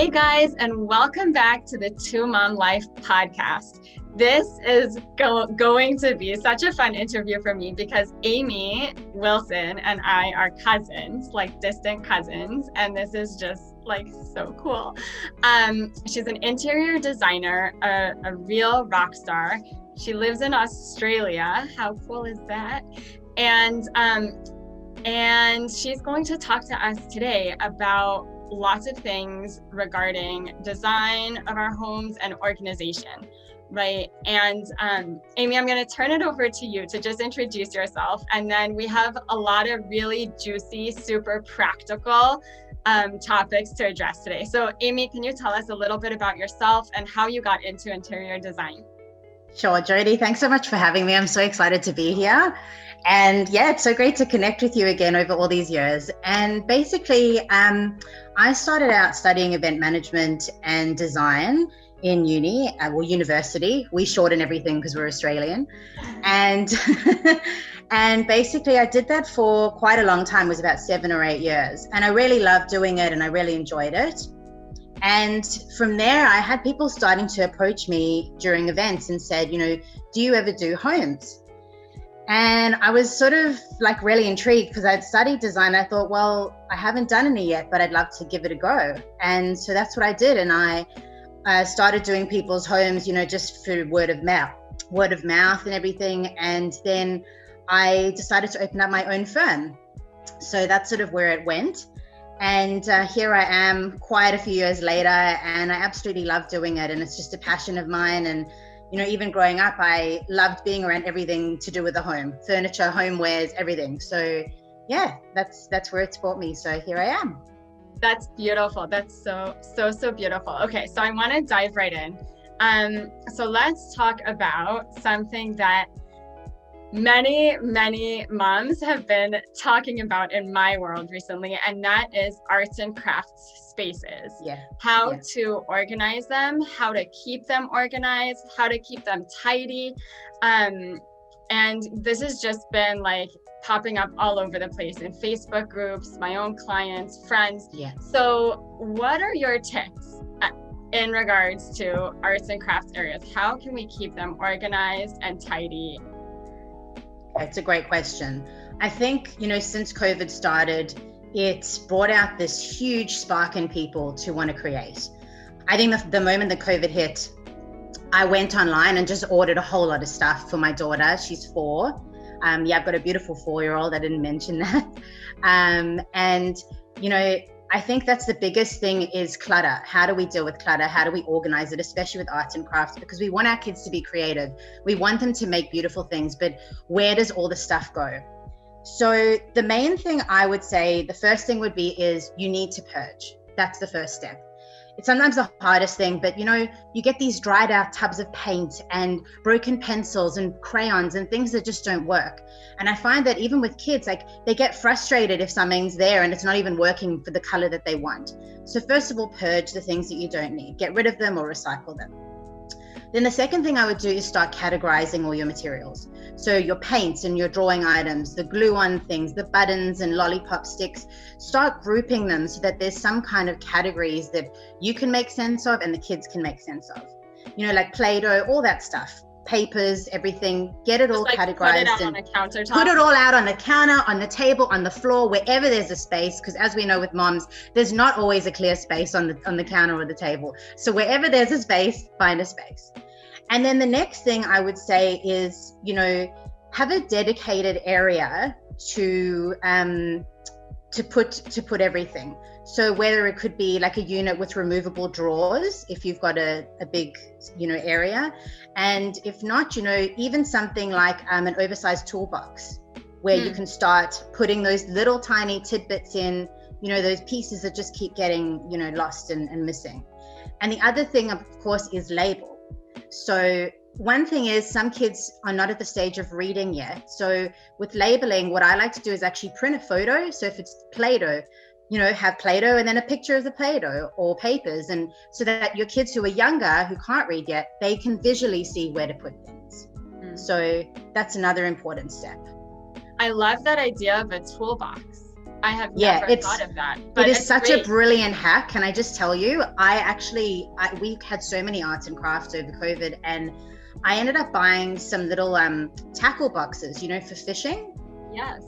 Hey guys, and welcome back to the Two Mom Life podcast. This is going to be such a fun interview for me because Amy Wilson and I are cousins, like distant cousins, and this is just like so cool. She's an interior designer, a real rock star. She lives in Australia. How cool is that? And she's going to talk to us today about lots of things regarding design of our homes and organization, right? And Amy, I'm going to turn it over to you to just introduce yourself. And then we have a lot of really juicy, super practical topics to address today. So Amy, can you tell us a little bit about yourself and how you got into interior design? Sure, Jodi. Thanks so much for having me. I'm so excited to be here. And yeah, it's so great to connect with you again over all these years. And basically, I started out studying event management and design in university. We shorten everything because we're Australian. And and basically I did that for quite a long time. It was about 7 or 8 years. And I really loved doing it and I really enjoyed it. And from there, I had people starting to approach me during events and said, do you ever do homes? And I was sort of like really intrigued because I'd studied design. I thought, well, I haven't done any yet, but I'd love to give it a go. And so that's what I did. And I started doing people's homes, just through word of mouth and everything. And then I decided to open up my own firm. So that's sort of where it went. And here I am quite a few years later, and I absolutely love doing it. And it's just a passion of mine. And even growing up, I loved being around everything to do with the home, furniture, homewares, everything. So yeah, that's where it's brought me. So here I am. That's beautiful. That's so beautiful. Okay, so I want to dive right in. So let's talk about something that many moms have been talking about in my world recently, and that is arts and crafts spaces. How to organize them, how to keep them organized, how to keep them tidy. And this has just been like popping up all over the place in Facebook groups, my own clients, friends. So what are your tips in regards to arts and crafts areas? How can we keep them organized and tidy? It's a great question. I think, since COVID started, it's brought out this huge spark in people to want to create. I think the moment that COVID hit, I went online and just ordered a whole lot of stuff for my daughter. She's 4. I've got a beautiful 4-year-old. I didn't mention that. I think that's the biggest thing is clutter. How do we deal with clutter? How do we organize it, especially with arts and crafts? Because we want our kids to be creative. We want them to make beautiful things, but where does all the stuff go? So the main thing I would say, the first thing would be is you need to purge. That's the first step. It's sometimes the hardest thing, but you get these dried out tubs of paint and broken pencils and crayons and things that just don't work. And I find that even with kids, like they get frustrated if something's there and it's not even working for the color that they want. So first of all, purge the things that you don't need, get rid of them or recycle them. Then the second thing I would do is start categorizing all your materials. So your paints and your drawing items, the glue on things, the buttons and lollipop sticks, start grouping them so that there's some kind of categories that you can make sense of and the kids can make sense of. Like Play-Doh, all that stuff, papers, everything, get it all categorized. Put it out on a countertop. Put it all out on the counter, on the table, on the floor, wherever there's a space, because as we know with moms, there's not always a clear space on the counter or the table. So wherever there's a space, find a space. And then the next thing I would say is, have a dedicated area to put everything. So whether it could be like a unit with removable drawers, if you've got a big, area, and if not, even something like an oversized toolbox where you can start putting those little tiny tidbits in, those pieces that just keep getting, lost and missing. And the other thing, of course, is label. So one thing is some kids are not at the stage of reading yet. So with labeling, what I like to do is actually print a photo. So if it's Play-Doh, have Play-Doh and then a picture of the Play-Doh or papers. And so that your kids who are younger, who can't read yet, they can visually see where to put things. So that's another important step. I love that idea of a toolbox. I have Yeah, never thought of that. But it is it's such great. a brilliant hack. Can I just tell you, we had so many arts and crafts over COVID, and I ended up buying some little tackle boxes, you know, for fishing. Yes.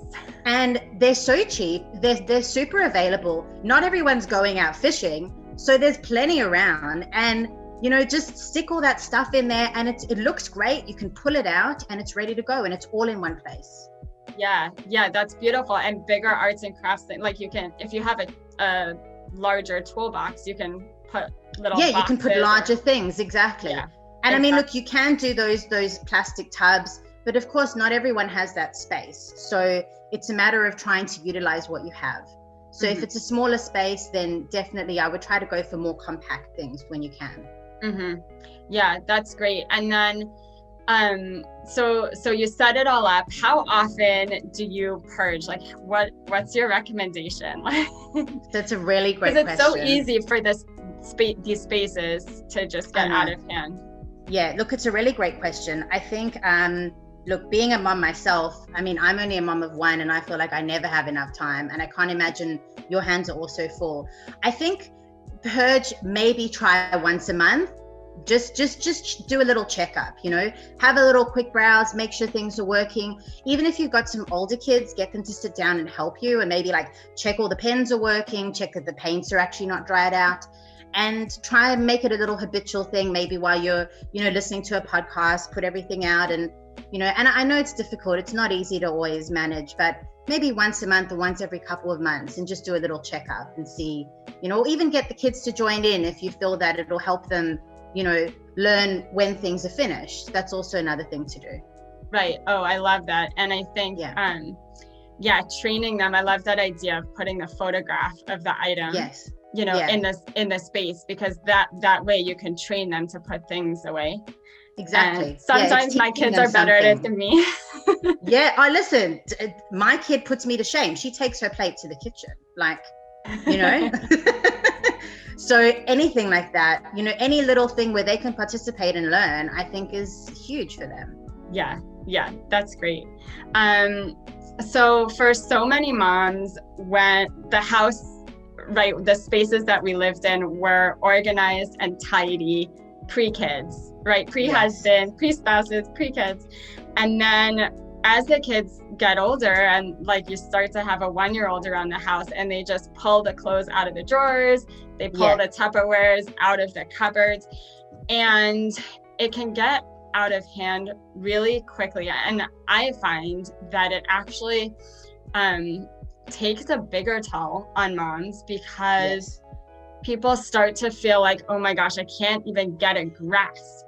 And they're so cheap. They're super available. Not everyone's going out fishing, so there's plenty around. And you know, just stick all that stuff in there, and it looks great. You can pull it out, and it's ready to go, and it's all in one place. Yeah, that's beautiful. And bigger arts and crafts thing, like you can, if you have a larger toolbox, you can put little you can put larger things, exactly. Yeah, and I mean, look, you can do those plastic tubs, but of course not everyone has that space, so it's a matter of trying to utilize what you have. So if it's a smaller space, then definitely I would try to go for more compact things when you can. Yeah, that's great. And then so you set it all up. How often do you purge? Like what's your recommendation? That's a really great question. Because it's so easy for these spaces to just get out of hand. Yeah, look, it's a really great question. I think look, being a mom myself, I mean, I'm only a mom of one, and I feel like I never have enough time, and I can't imagine your hands are also full. I think purge, maybe try once a month. Just do a little checkup, you know, have a little quick browse, make sure things are working. Even if you've got some older kids, get them to sit down and help you, and maybe like check all the pens are working, check that the paints are actually not dried out, and try and make it a little habitual thing. Maybe while you're, you know, listening to a podcast, put everything out. And you know, and I know it's difficult, it's not easy to always manage, but maybe once a month or once every couple of months, and just do a little checkup and see, you know, or even get the kids to join in if you feel that it'll help them, you know, learn when things are finished. That's also another thing to do. Right. Oh, I love that. And I think, training them. I love that idea of putting the photograph of the item, you know, in the space, because that way you can train them to put things away. Exactly. And sometimes my kids are better at it than me. Listen, my kid puts me to shame. She takes her plate to the kitchen, like, you know. So anything like that, you know, any little thing where they can participate and learn, I think is huge for them. Yeah, that's great. So for so many moms, when the house, right, the spaces that we lived in were organized and tidy pre-kids, right? Pre-husband, pre-spouses, pre-kids. And then as the kids get older, and like you start to have a 1-year-old around the house, and they just pull the clothes out of the drawers, they pull the Tupperwares out of the cupboards, and it can get out of hand really quickly. And I find that it actually takes a bigger toll on moms, because people start to feel like, oh my gosh, I can't even get a grasp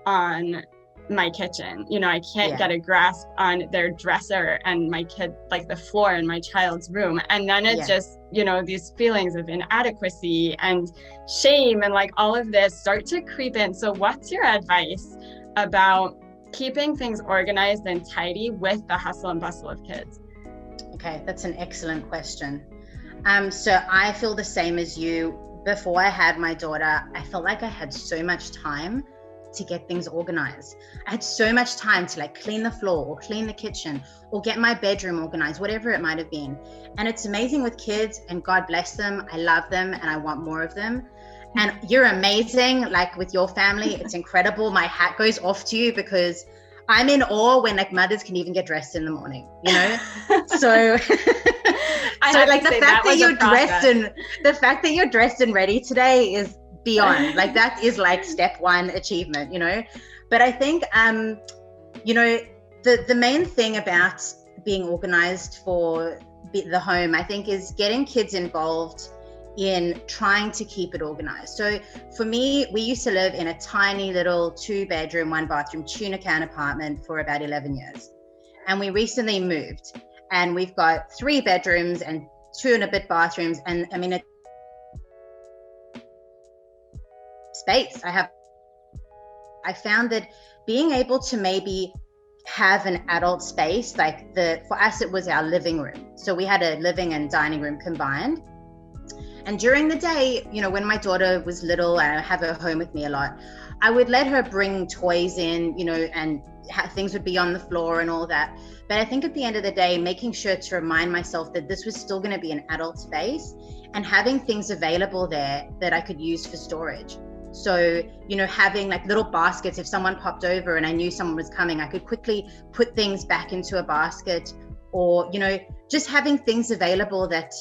on my kitchen. You know, I can't get a grasp on their dresser and my kid, like the floor in my child's room. And then it just, you know, these feelings of inadequacy and shame and like all of this start to creep in. So what's your advice about keeping things organized and tidy with the hustle and bustle of kids? Okay, that's an excellent question. So I feel the same as you. Before I had my daughter, I felt like I had so much time to get things organized. I had so much time to like clean the floor or clean the kitchen or get my bedroom organized, whatever it might have been. And it's amazing with kids, and God bless them. I love them and I want more of them. And you're amazing, like with your family, it's incredible. My hat goes off to you, because I'm in awe when like mothers can even get dressed in the morning, you know? So like the fact that you're dressed and ready today is beyond, like that is like step one achievement, you know. But I think you know, the main thing about being organized for the home, I think, is getting kids involved in trying to keep it organized. So for me, we used to live in a tiny little 2-bedroom, 1-bathroom tuna can apartment for about 11 years. And we recently moved, and we've got 3 bedrooms and 2 and a bit bathrooms. And I mean, it's space. I found that being able to maybe have an adult space, like for us, it was our living room. So we had a living and dining room combined. And during the day, you know, when my daughter was little and I have her home with me a lot, I would let her bring toys in, you know, and things would be on the floor and all that. But I think at the end of the day, making sure to remind myself that this was still going to be an adult space, and having things available there that I could use for storage. So, having like little baskets, if someone popped over and I knew someone was coming, I could quickly put things back into a basket, or, just having things available that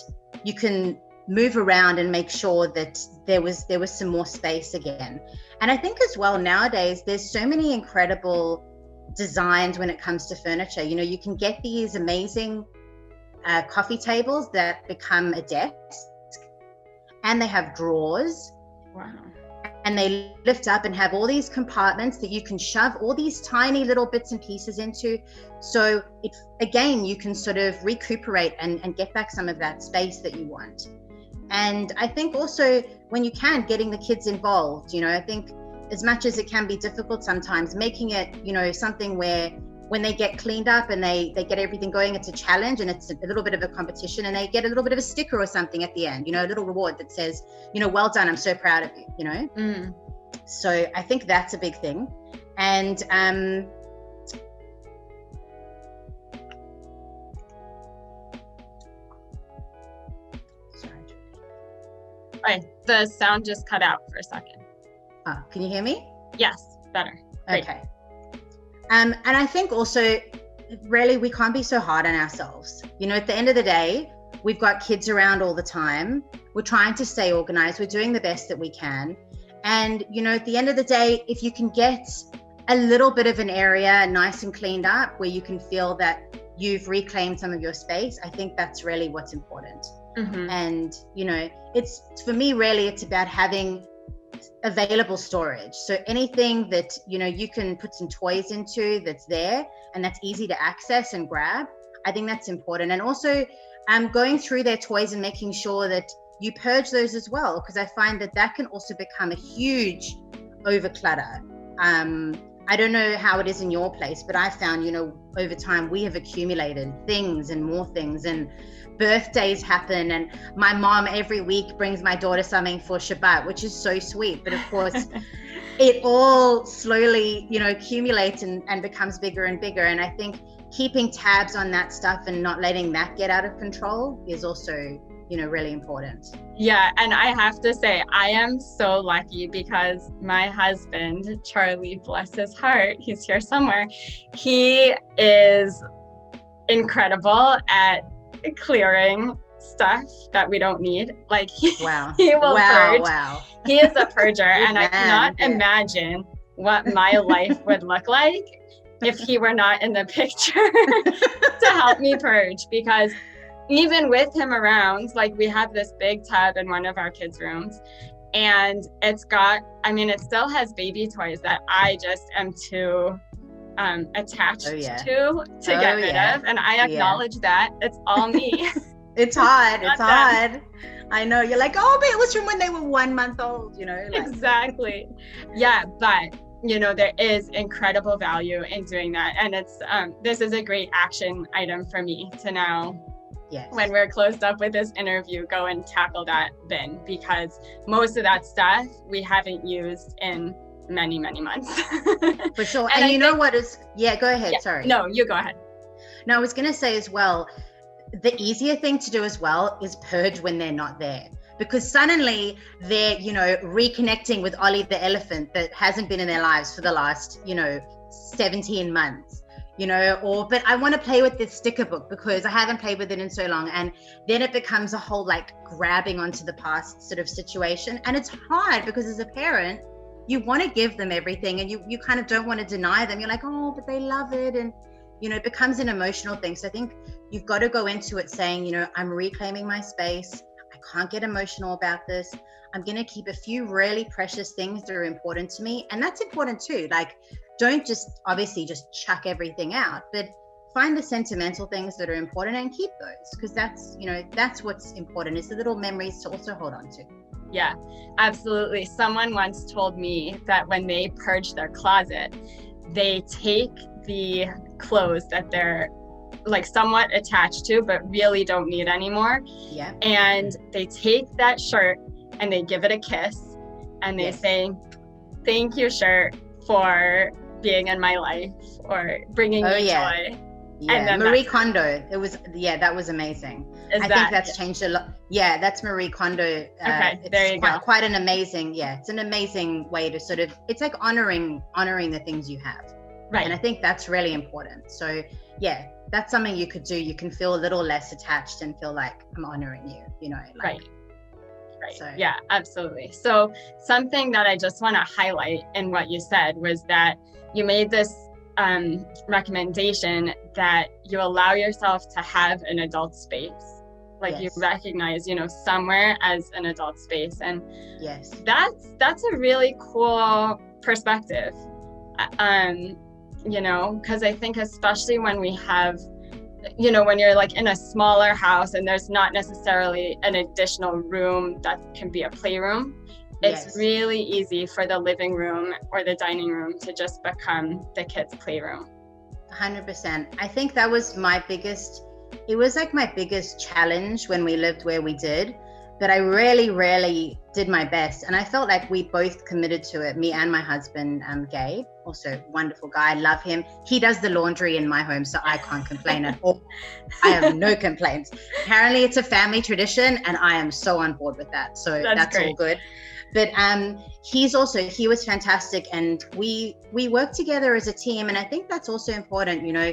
you can move around and make sure that there was some more space again. And I think as well, nowadays, there's so many incredible designs when it comes to furniture. You can get these amazing coffee tables that become a desk, and they have drawers. Wow. And they lift up and have all these compartments that you can shove all these tiny little bits and pieces into. So again, you can sort of recuperate and get back some of that space that you want. And I think also when you can, getting the kids involved, I think as much as it can be difficult sometimes, making it, something where when they get cleaned up and they get everything going, it's a challenge and it's a little bit of a competition, and they get a little bit of a sticker or something at the end, a little reward that says, well done, I'm so proud of you, So I think that's a big thing. And Right, the sound just cut out for a second. Can you hear me? Yes, better. Great. Okay. And I think also, really, we can't be so hard on ourselves. At the end of the day, we've got kids around all the time. We're trying to stay organized. We're doing the best that we can. And, at the end of the day, if you can get a little bit of an area nice and cleaned up where you can feel that you've reclaimed some of your space, I think that's really what's important. Mm-hmm. And, it's, for me, really, it's about having available storage. So anything that you can put some toys into that's there and that's easy to access and grab, I think that's important. And also going through their toys and making sure that you purge those as well, because I find that can also become a huge overclutter. I don't know how it is in your place, but I found, over time we have accumulated things and more things, and birthdays happen, and my mom every week brings my daughter something for Shabbat, which is so sweet. But of course, it all slowly, accumulates and becomes bigger and bigger. And I think keeping tabs on that stuff and not letting that get out of control is also, really important. Yeah, and I have to say, I am so lucky because my husband, Charlie, bless his heart, he's here somewhere. He is incredible at clearing stuff that we don't need. Like he will purge. Wow. He is a purger, and I cannot imagine what my life would look like if he were not in the picture to help me purge. Because even with him around, like we have this big tub in one of our kids' rooms, and it still has baby toys that I just am too attached to get rid of. And I acknowledge that it's all me. It's hard. It's hard. I know. You're like, oh, but it was from when they were 1 month old, Exactly. Yeah. But, there is incredible value in doing that. And it's, this is a great action item for me to now, when we're closed up with this interview, go and tackle that bin, because most of that stuff we haven't used in many months. For sure. And go ahead. Yeah, sorry. No, you go ahead. No, I was going to say as well, the easier thing to do as well is purge when they're not there, because suddenly they're, reconnecting with Ollie the elephant that hasn't been in their lives for the last, 17 months. But I want to play with this sticker book because I haven't played with it in so long. And then it becomes a whole grabbing onto the past sort of situation. And it's hard because as a parent, you want to give them everything, and you kind of don't want to deny them. You're like, oh, but they love it. And, it becomes an emotional thing. So I think you've got to go into it saying, I'm reclaiming my space. I can't get emotional about this. I'm going to keep a few really precious things that are important to me. And that's important too. Don't just chuck everything out, but find the sentimental things that are important and keep those, because that's what's important, is the little memories to also hold on to. Yeah, absolutely. Someone once told me that when they purge their closet, they take the clothes that they're somewhat attached to, but really don't need anymore. Yeah. And they take that shirt and they give it a kiss, and they say, thank you, shirt, for being in my life or bringing me joy. Yeah, and then Marie Kondo. It was, that was amazing. I think that's changed a lot. Yeah, that's Marie Kondo. Okay, there you go. Quite an amazing, it's an amazing way to sort of, it's like honoring the things you have. Right. And I think that's really important. So yeah, that's something you could do. You can feel a little less attached and feel like I'm honoring you, you know, like, Right. So. Yeah, absolutely. So something that I just want to highlight in what you said was that you made this recommendation that you allow yourself to have an adult space. Like you recognize, you know, somewhere as an adult space. And that's a really cool perspective. You know, because I think especially when we have, you know, when you're like in a smaller house and there's not necessarily an additional room that can be a playroom, it's really easy for the living room or the dining room to just become the kids' playroom. 100%. I think that was my biggest challenge when we lived where we did, but I really did my best. And I felt like we both committed to it, me and my husband, Gabe, also wonderful guy, love him. He does the laundry in my home, so I can't complain at all. I have no complaints. Apparently it's a family tradition and I am so on board with that. So that's all good. But he was fantastic, and we work together as a team. And I think that's also important, you know,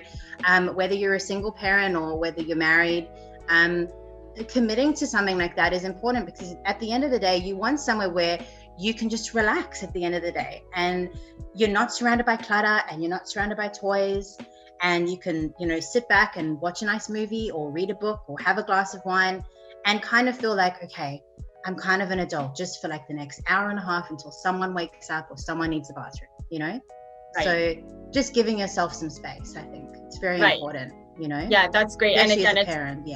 whether you're a single parent or whether you're married, committing to something like that is important, because at the end of the day, you want somewhere where you can just relax at the end of the day, and you're not surrounded by clutter and you're not surrounded by toys, and you can, you know, sit back and watch a nice movie or read a book or have a glass of wine and kind of feel like, okay, I'm kind of an adult just for like the next hour and a half until someone wakes up or someone needs a bathroom, you know? Right. So just giving yourself some space, I think it's very important, you know? Yeah, that's great. Especially and again, as a parent,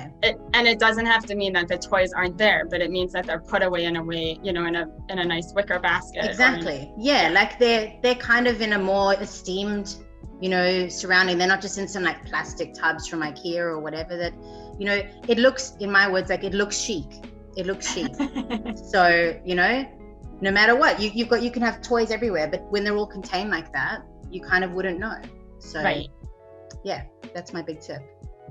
and it doesn't have to mean that the toys aren't there, but it means that they're put away in a way, you know, in a nice wicker basket. Exactly. Like they're kind of in a more esteemed, you know, surrounding. They're not just in some like plastic tubs from IKEA or whatever that, you know, it looks, in my words, like it looks chic. It looks chic. So, you know, no matter what, you can have toys everywhere, but when they're all contained like that, you kind of wouldn't know. So yeah, that's my big tip.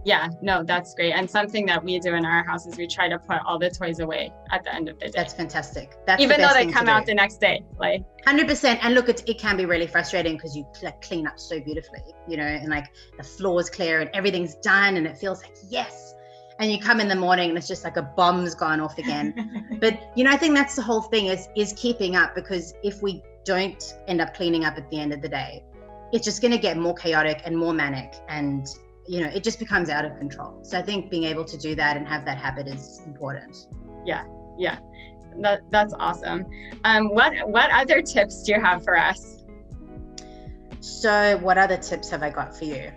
Yeah, no, that's great. And something that we do in our house is we try to put all the toys away at the end of the day. That's fantastic. That's even though they come out the next day, like 100%. And look, it can be really frustrating because you like clean up so beautifully, you know, and like the floor's clear and everything's done and it feels like yes. And you come in the morning and it's just like a bomb's gone off again. But, you know, I think that's the whole thing is keeping up, because if we don't end up cleaning up at the end of the day, it's just going to get more chaotic and more manic, and, you know, it just becomes out of control. So I think being able to do that and have that habit is important. Yeah. That's awesome. What other tips do you have for us? So what other tips have I got for you?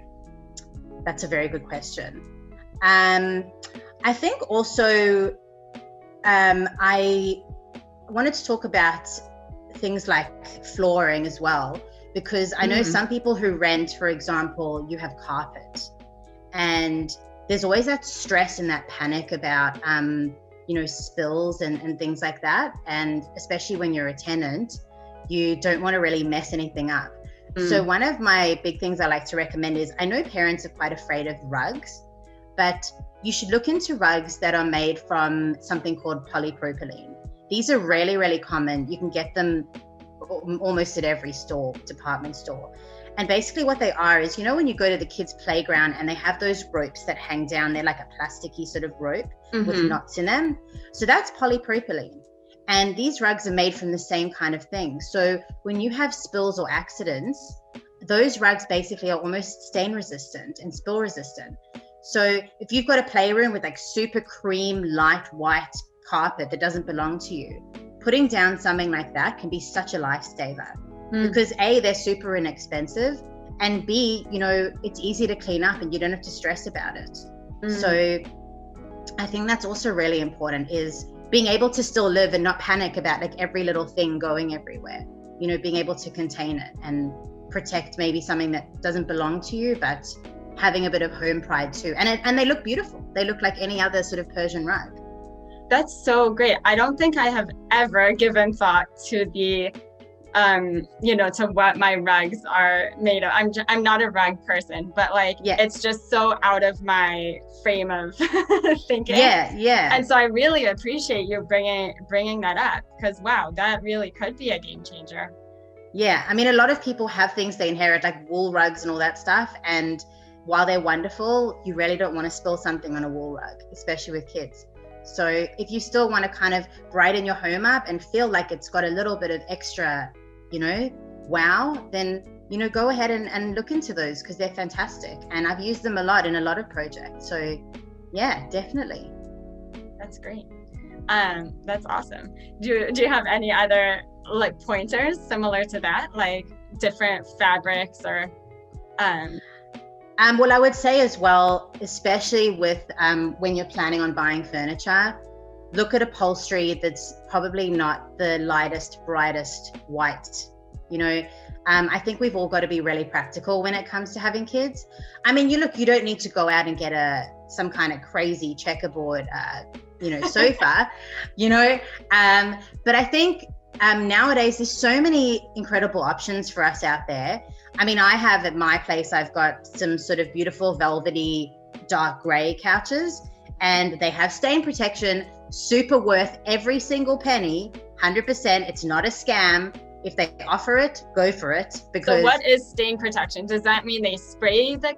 That's a very good question. I think also I wanted to talk about things like flooring as well, because I know some people who rent, for example, you have carpet, and there's always that stress and that panic about you know, spills and things like that, and especially when you're a tenant, you don't want to really mess anything up. So one of my big things I like to recommend is, I know parents are quite afraid of rugs, but you should look into rugs that are made from something called polypropylene. These are really common. You can get them almost at every department store. And basically what they are is, you know, when you go to the kids' playground and they have those ropes that hang down, they're like a plasticky sort of rope with knots in them. So that's polypropylene. And these rugs are made from the same kind of thing. So when you have spills or accidents, those rugs basically are almost stain resistant and spill resistant. So if you've got a playroom with like super cream, light white carpet that doesn't belong to you, putting down something like that can be such a lifesaver, because A, they're super inexpensive, and B, you know, it's easy to clean up and you don't have to stress about it. So I think that's also really important, is being able to still live and not panic about like every little thing going everywhere, you know, being able to contain it and protect maybe something that doesn't belong to you, but having a bit of home pride too. And they look beautiful. They look like any other sort of Persian rug. That's so great. I don't think I have ever given thought to the to what my rugs are made of. I'm not a rug person, but like, it's just so out of my frame of thinking. Yeah. And so I really appreciate you bringing that up, because wow, that really could be a game changer. Yeah, I mean, a lot of people have things they inherit, like wool rugs and all that stuff. And while they're wonderful, you really don't want to spill something on a wool rug, especially with kids. So if you still want to kind of brighten your home up and feel like it's got a little bit of extra, wow, then, go ahead and look into those, because they're fantastic. And I've used them a lot in a lot of projects. So yeah, definitely. That's great. That's awesome. Do you have any other like pointers similar to that, like different fabrics or well, I would say as well, especially with when you're planning on buying furniture, look at upholstery that's probably not the lightest, brightest white. I think we've all got to be really practical when it comes to having kids. I mean, you don't need to go out and get some kind of crazy checkerboard sofa, but I think nowadays there's so many incredible options for us out there. I mean, I have at my place, I've got some sort of beautiful velvety dark gray couches, and they have stain protection, super worth every single penny, 100%. It's not a scam. If they offer it, go for it. Because so what is stain protection? Does that mean they spray the?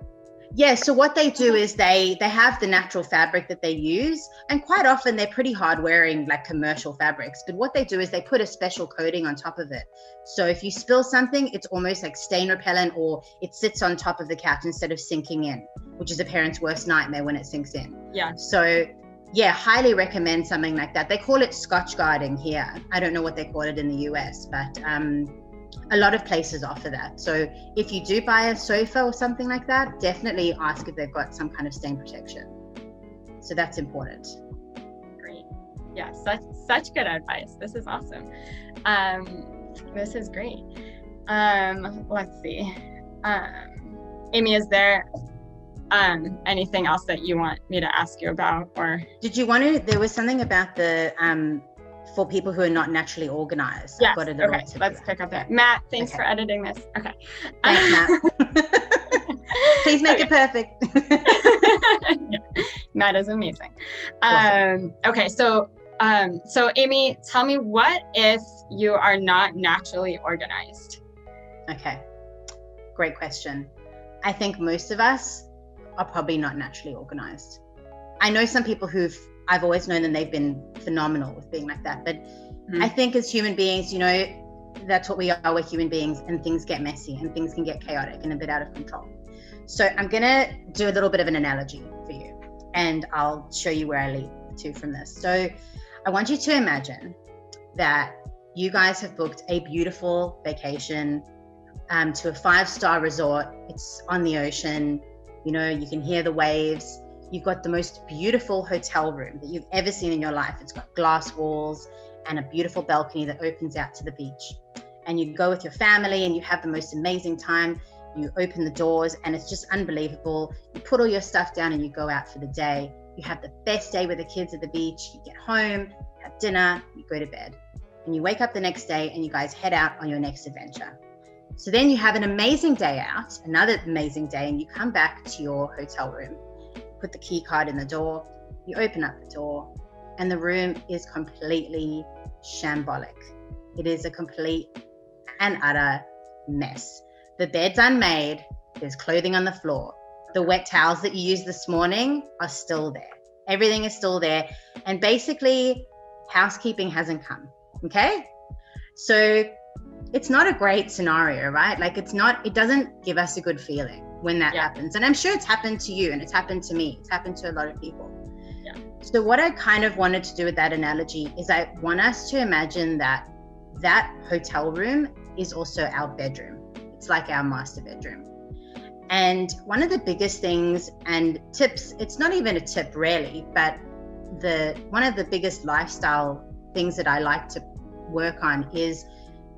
Yeah, so what they do is they have the natural fabric that they use, and quite often they're pretty hard wearing, like commercial fabrics, but what they do is they put a special coating on top of it. So if you spill something, it's almost like stain repellent, or it sits on top of the couch instead of sinking in, which is a parent's worst nightmare when it sinks in. Yeah. So yeah, highly recommend something like that. They call it Scotch guarding here. I don't know what they call it in the US, but a lot of places offer that. So if you do buy a sofa or something like that, definitely ask if they've got some kind of stain protection. So that's important. Great. Yeah, such good advice. This is awesome. This is great. Let's see. Amy, is there anything else that you want me to ask you about? Or did you want to, there was something about the for people who are not naturally organized. Yes. Okay, let's pick up that. Matt, thanks for editing this. Okay. Thanks, Matt. Please make it perfect. Yeah. Matt is amazing. Awesome. Okay, so Amy, tell me, what if you are not naturally organized? Okay, great question. I think most of us are probably not naturally organized. I know some people I've always known that they've been phenomenal with being like that. But I think as human beings, that's what we are. We're human beings, and things get messy and things can get chaotic and a bit out of control. So I'm going to do a little bit of an analogy for you, and I'll show you where I lead to from this. So I want you to imagine that you guys have booked a beautiful vacation to a 5-star resort. It's on the ocean. You can hear the waves. You've got the most beautiful hotel room that you've ever seen in your life. It's got glass walls and a beautiful balcony that opens out to the beach. And you go with your family and you have the most amazing time. You open the doors and it's just unbelievable. You put all your stuff down and you go out for the day. You have the best day with the kids at the beach. You get home, have dinner, you go to bed. And you wake up the next day and you guys head out on your next adventure. So then you have an amazing day out, another amazing day, and you come back to your hotel room. Put the key card in the door, you open up the door, and the room is completely shambolic. It is a complete and utter mess. The bed's unmade, there's clothing on the floor. The wet towels that you used this morning are still there. Everything is still there. And basically, housekeeping hasn't come, okay? So it's not a great scenario, right? Like it doesn't give us a good feeling when that happens. And I'm sure it's happened to you and it's happened to me. It's happened to a lot of people. Yeah. So what I kind of wanted to do with that analogy is I want us to imagine that hotel room is also our bedroom. It's like our master bedroom. And one of the biggest things and tips, it's not even a tip really, but one of the biggest lifestyle things that I like to work on is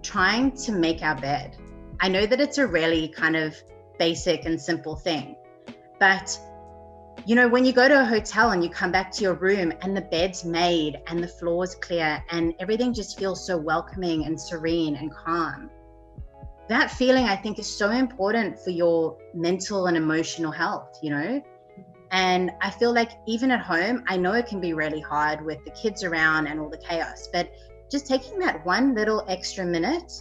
trying to make our bed. I know that it's a really kind of basic and simple thing, but you know, when you go to a hotel and you come back to your room and the bed's made and the floor's clear and everything just feels so welcoming and serene and calm, that feeling I think is so important for your mental and emotional health, you know? And I feel like even at home, I know it can be really hard with the kids around and all the chaos, but just taking that one little extra minute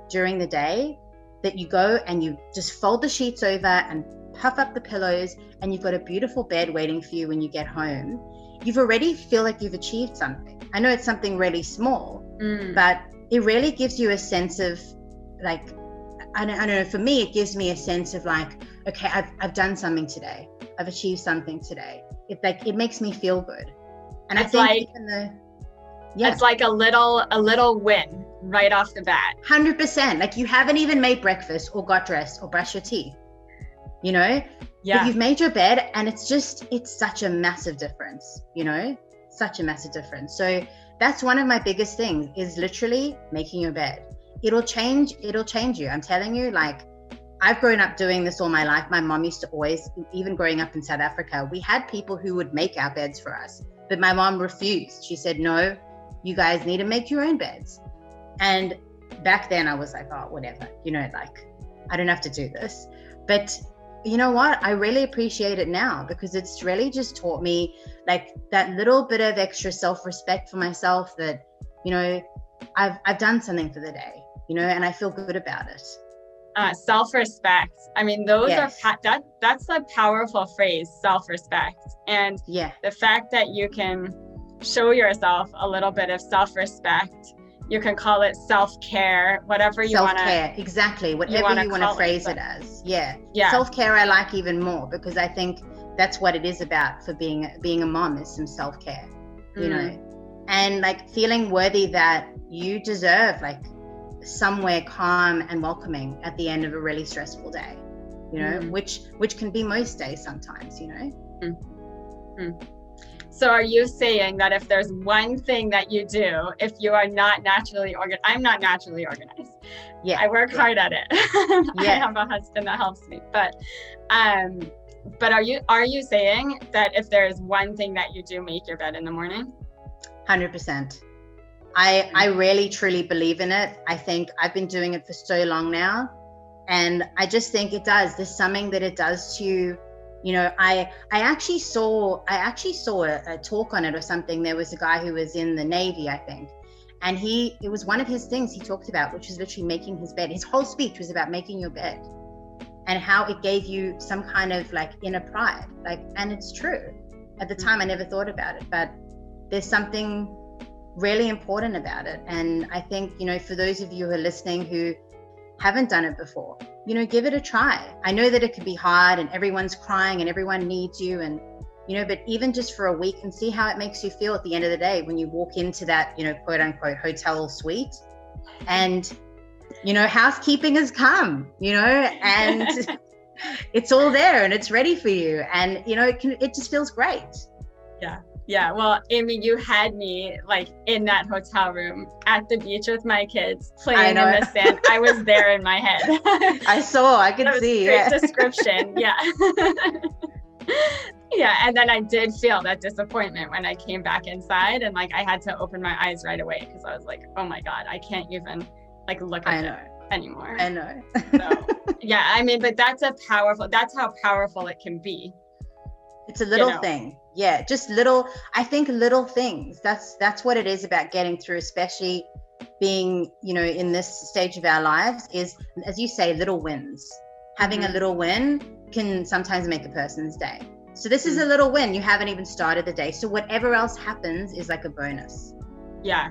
during the day that you go and you just fold the sheets over and puff up the pillows and you've got a beautiful bed waiting for you when you get home, you've already feel like you've achieved something. I know it's something really small, but it really gives you a sense of like, I don't know, for me, it gives me a sense of like, okay, I've done something today. I've achieved something today. It makes me feel good. And it's I think like, it's like a little win right off the bat. 100%. Like you haven't even made breakfast or got dressed or brushed your teeth, you know? Yeah. But you've made your bed and it's such a massive difference, you know? Such a massive difference. So that's one of my biggest things is literally making your bed. It'll change you. I'm telling you, like, I've grown up doing this all my life. My mom used to always, even growing up in South Africa, we had people who would make our beds for us, but my mom refused. She said, no, you guys need to make your own beds. And back then I was like, oh, whatever, you know, like, I don't have to do this. But you know what? I really appreciate it now because it's really just taught me like that little bit of extra self-respect for myself that, you know, I've done something for the day, you know, and I feel good about it. Self-respect. I mean, those Yes. that's a powerful phrase, self-respect. And the fact that you can show yourself a little bit of self-respect, you can call it self-care, whatever you want to. Self-care, exactly. Whatever you want to phrase it as. Yeah. Self-care I like even more because I think that's what it is about for being a mom is some self-care, you know, and like feeling worthy that you deserve like somewhere calm and welcoming at the end of a really stressful day, you know, which can be most days sometimes, you know. So are you saying that if there's one thing that you do, if you are not naturally organized, I'm not naturally organized. Yeah. I work hard at it. I have a husband that helps me, but are you saying that if there's one thing that you do, make your bed in the morning? 100%. I really truly believe in it. I think I've been doing it for so long now. And I just think it does. There's something that it does to you. You know, I actually saw a talk on it or something. There was a guy who was in the Navy, I think. And it was one of his things he talked about, which was literally making his bed. His whole speech was about making your bed and how it gave you some kind of like inner pride. Like, and it's true. At the time, I never thought about it, but there's something really important about it. And I think, you know, for those of you who are listening who haven't done it before, you know, give it a try. I know that it can be hard and everyone's crying and everyone needs you and, you know, but even just for a week and see how it makes you feel at the end of the day when you walk into that, you know, quote unquote hotel suite and, you know, housekeeping has come, you know, and it's all there and it's ready for you. And, you know, it just feels great. Yeah. Yeah. Well, Amy, you had me like in that hotel room at the beach with my kids playing in the sand. I was there in my head. I could see. Great description. Yeah. Yeah. And then I did feel that disappointment when I came back inside and like I had to open my eyes right away because I was like, oh my God, I can't even like look at it anymore. I know. So, yeah. I mean, but that's how powerful it can be. It's a little thing. Yeah, just I think little things. That's what it is about getting through, especially being, you know, in this stage of our lives is, as you say, little wins. Having a little win can sometimes make a person's day. So this is a little win. You haven't even started the day. So whatever else happens is like a bonus. Yeah.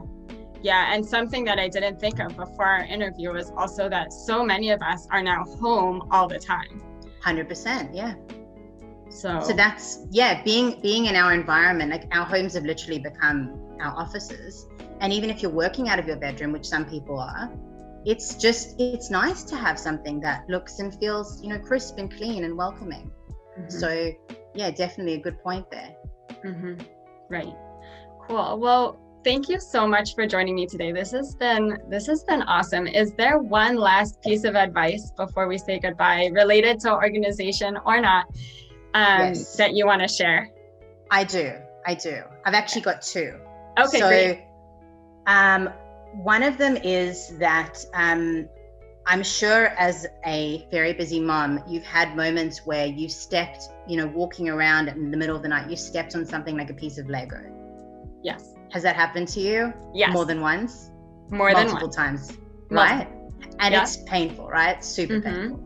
Yeah. And something that I didn't think of before our interview was also that so many of us are now home all the time. 100%. Yeah. So that's, being in our environment, like our homes have literally become our offices. And even if you're working out of your bedroom, which some people are, it's nice to have something that looks and feels, you know, crisp and clean and welcoming. So yeah, definitely a good point there. Right. Cool. Well, thank you so much for joining me today. This has been awesome. Is there one last piece of advice before we say goodbye related to organization or not Yes. that you want to share? I do. I've actually got two. Okay, so, great. One of them is that I'm sure as a very busy mom, you've had moments where you stepped, walking around in the middle of the night, you stepped on something like a piece of Lego. Yes. Has that happened to you? Yes. More than once? Multiple times, right? And it's painful, right? Super painful.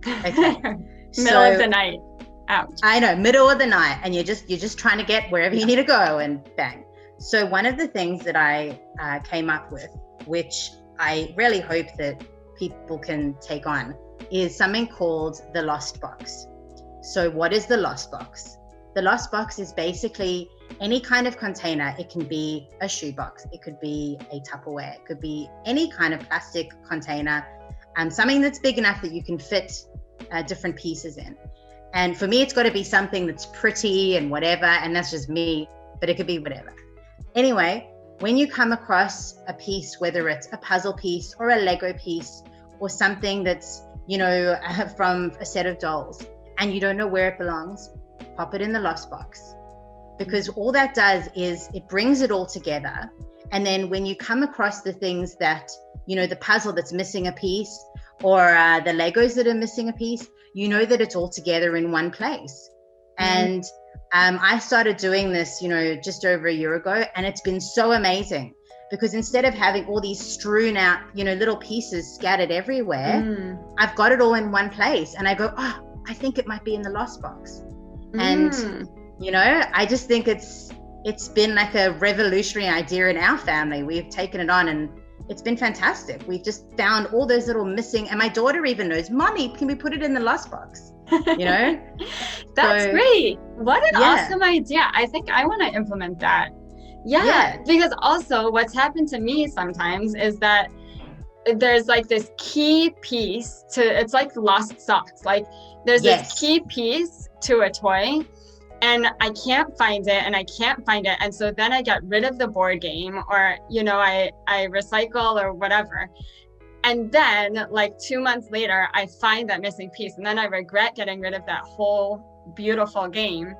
Okay. Middle of the night. Ouch. I know, middle of the night, and you're just trying to get wherever you need to go, and bang. So one of the things that I came up with, which I really hope that people can take on, is something called the lost box. So what is the lost box? The lost box is basically any kind of container. It can be a shoebox, it could be a Tupperware, it could be any kind of plastic container, something that's big enough that you can fit different pieces in. And for me, it's got to be something that's pretty and whatever, and that's just me, but it could be whatever. Anyway, when you come across a piece, whether it's a puzzle piece or a Lego piece or something that's, from a set of dolls, and you don't know where it belongs, pop it in the lost box. Because all that does is it brings it all together. And then when you come across the things that, the puzzle that's missing a piece, or the Legos that are missing a piece, you know that it's all together in one place. And I started doing this, just over a year ago, and it's been so amazing, because instead of having all these strewn out, little pieces scattered everywhere, I've got it all in one place, and I go, oh, I think it might be in the lost box. And, I just think it's been like a revolutionary idea in our family. We've taken it on, and it's been fantastic. We've just found all those little missing, and my daughter even knows, Mommy, can we put it in the lost box? That's great. What an awesome idea. I think I want to implement that. Yeah, because also what's happened to me sometimes is that there's like this key piece it's like lost socks. Like there's this key piece to a toy, and I can't find it, and so then I get rid of the board game, or I recycle or whatever, and then like 2 months later I find that missing piece, and then I regret getting rid of that whole beautiful game.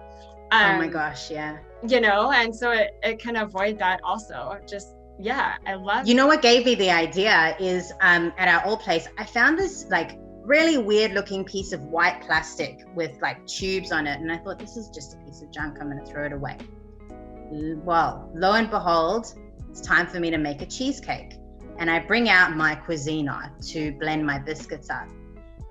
Oh my gosh, yeah. And so it can avoid that also. Just I love. What gave me the idea is at our old place, I found this like really weird looking piece of white plastic with like tubes on it, and I thought, this is just a piece of junk, I'm going to throw it away. Well, lo and behold, it's time for me to make a cheesecake, and I bring out my Cuisiner to blend my biscuits up.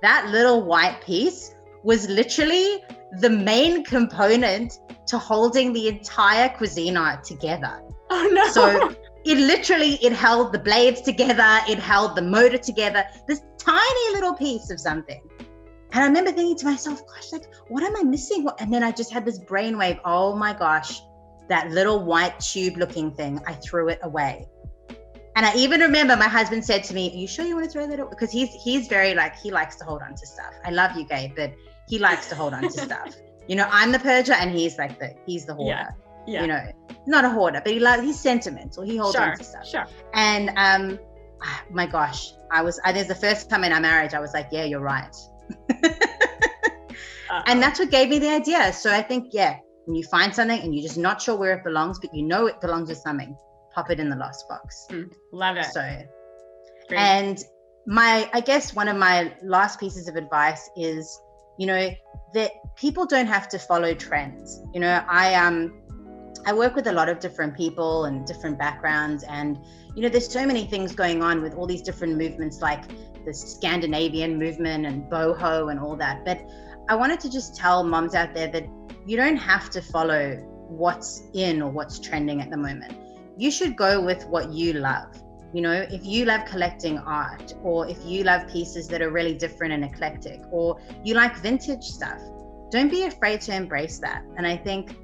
That little white piece was literally the main component to holding the entire Cuisiner together. Oh no. So it held the blades together, it held the motor together, this tiny little piece of something. And I remember thinking to myself, gosh, like, what am I missing? And then I just had this brainwave, oh my gosh, that little white tube looking thing, I threw it away. And I even remember my husband said to me, are you sure you want to throw that away? Because he's very like, he likes to hold on to stuff. I love you, Gabe, but he likes to hold on to stuff. I'm the purger, and he's like he's the hoarder. Yeah. Not a hoarder, but he's sentimental. He holds on to stuff. Sure. And my gosh, there's the first time in our marriage, I was like, yeah, you're right. And that's what gave me the idea. So I think, when you find something and you're just not sure where it belongs, but it belongs with something, pop it in the lost box. Love it. So, great. And I guess one of my last pieces of advice is, that people don't have to follow trends. I work with a lot of different people and different backgrounds, and there's so many things going on with all these different movements, like the Scandinavian movement and boho and all that. But I wanted to just tell moms out there that you don't have to follow what's in or what's trending at the moment. You should go with what you love. If you love collecting art, or if you love pieces that are really different and eclectic, or you like vintage stuff, don't be afraid to embrace that. And I think,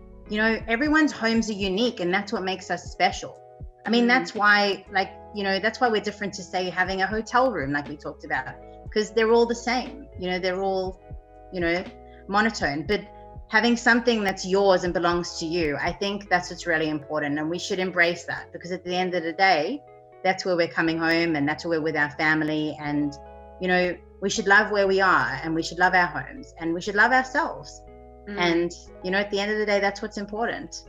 everyone's homes are unique, and that's what makes us special. I mean, that's why, that's why we're different to, say, having a hotel room, like we talked about, because they're all the same. They're all, monotone. But having something that's yours and belongs to you, I think that's what's really important. And we should embrace that, because at the end of the day, that's where we're coming home, and that's where we're with our family. And, we should love where we are, and we should love our homes, and we should love ourselves. And, at the end of the day, that's what's important.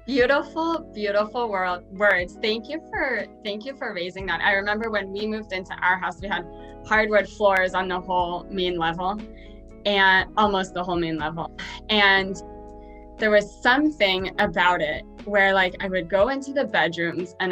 Beautiful, beautiful words. Thank you for raising that. I remember when we moved into our house, we had hardwood floors on the whole main level, and almost the whole main level. And there was something about it where like I would go into the bedrooms and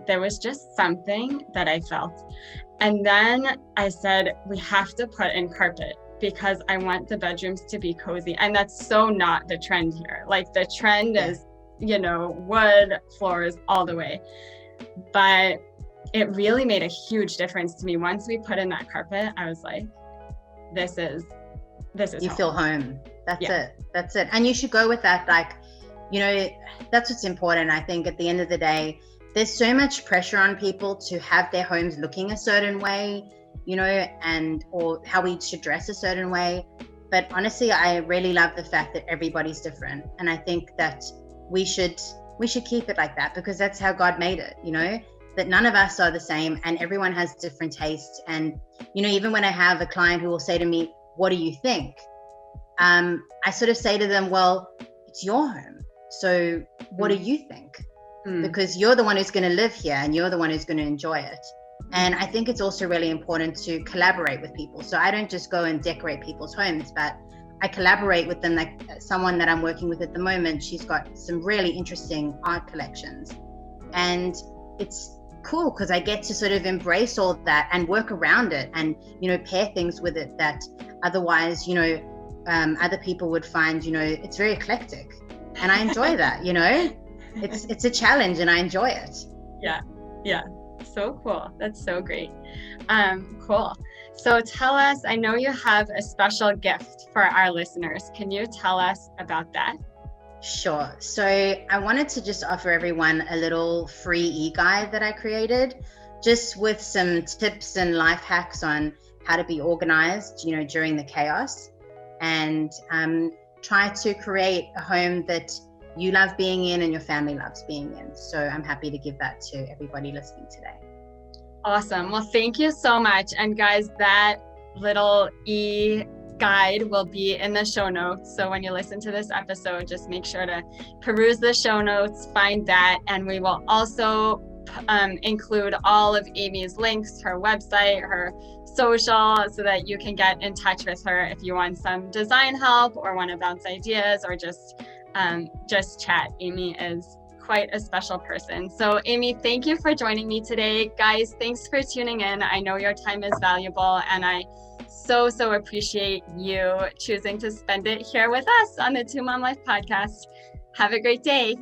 there was just something that I felt. And then I said, we have to put in carpet because I want the bedrooms to be cozy. And that's so not the trend here. Like the trend is, wood floors all the way. But it really made a huge difference to me. Once we put in that carpet, I was like, this is you feel home. That's it. And you should go with that. Like, that's what's important. I think at the end of the day, there's so much pressure on people to have their homes looking a certain way, or how we should dress a certain way. But honestly, I really love the fact that everybody's different. And I think that we should keep it like that, because that's how God made it, that none of us are the same and everyone has different tastes. And, even when I have a client who will say to me, what do you think? I sort of say to them, well, it's your home. So what do you think? Because you're the one who's going to live here and you're the one who's going to enjoy it. And I think it's also really important to collaborate with people. So I don't just go and decorate people's homes, but I collaborate with them. Like someone that I'm working with at the moment, she's got some really interesting art collections. And it's cool because I get to sort of embrace all that and work around it and, pair things with it that otherwise, other people would find, it's very eclectic. And I enjoy that, it's a challenge and I enjoy it. Yeah. So cool. That's so great. Cool. So tell us, I know you have a special gift for our listeners. Can you tell us about that? Sure. So I wanted to just offer everyone a little free e-guide that I created, just with some tips and life hacks on how to be organized, during the chaos, and try to create a home that you love being in and your family loves being in. So I'm happy to give that to everybody listening today. Awesome. Well, thank you so much. And guys, that little guide will be in the show notes. So when you listen to this episode, just make sure to peruse the show notes, find that. And we will also include all of Amy's links, her website, her social, so that you can get in touch with her if you want some design help or want to bounce ideas or just chat. Amy is quite a special person. So Amy, thank you for joining me today. Guys, thanks for tuning in. I know your time is valuable and I so appreciate you choosing to spend it here with us on the Two Mom Life podcast. Have a great day.